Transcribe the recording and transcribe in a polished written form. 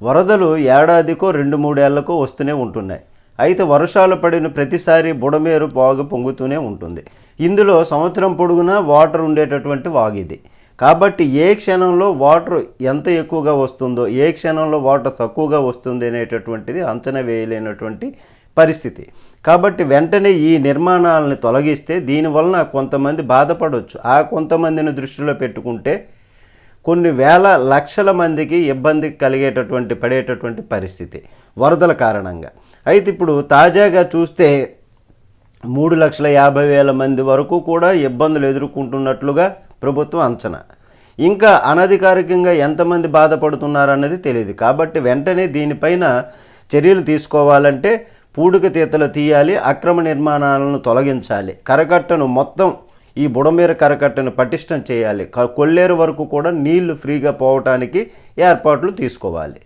వరదలు ఏడాదికో 2-3 ఏళ్లకో వస్తూనే ఉంటున్నాయి. అయితే వర్షాలు పడిన ప్రతిసారి బుడమేరు వాగు పొంగుతూనే ఉంటుంది. ఇందులో సంవత్సరం పొడుగునా వాటర్ ఉండేటటువంటి వాగు ఇది. కాబట్టి ఏ క్షణంలో వాటర్ ఎంత ఎక్కువగా వస్తుందో, ఏ క్షణంలో వాటర్ తక్కువగా వస్తుంది అనేటటువంటిది అంచనా వేయలేనటువంటి పరిస్థితి. కాబట్టి వెంటనే ఈ నిర్మాణాలను తొలగిస్తే దీనివలన కొంతమంది బాధపడవచ్చు. ఆ కొంతమందిని దృష్టిలో పెట్టుకుంటే కొన్ని వేల లక్షల మందికి ఇబ్బంది పడేటటువంటి పరిస్థితి వరదల కారణంగా. అయితే ఇప్పుడు తాజాగా చూస్తే 3,50,000 మంది వరకు కూడా ఇబ్బందులు ఎదుర్కొంటున్నట్లుగా ప్రభుత్వం అంచనా. ఇంకా అనధికారికంగా ఎంతమంది బాధపడుతున్నారన్నది తెలియదు. కాబట్టి వెంటనే దీనిపైన చర్యలు తీసుకోవాలంటే పూడికతీతలు తీయాలి, అక్రమ నిర్మాణాలను తొలగించాలి, కరకట్టను మొత్తం ఈ బుడమేరు కరకట్టను పటిష్టం చేయాలి, కొల్లేరు వరకు కూడా నీళ్లు ఫ్రీగా పోవటానికి ఏర్పాట్లు తీసుకోవాలి.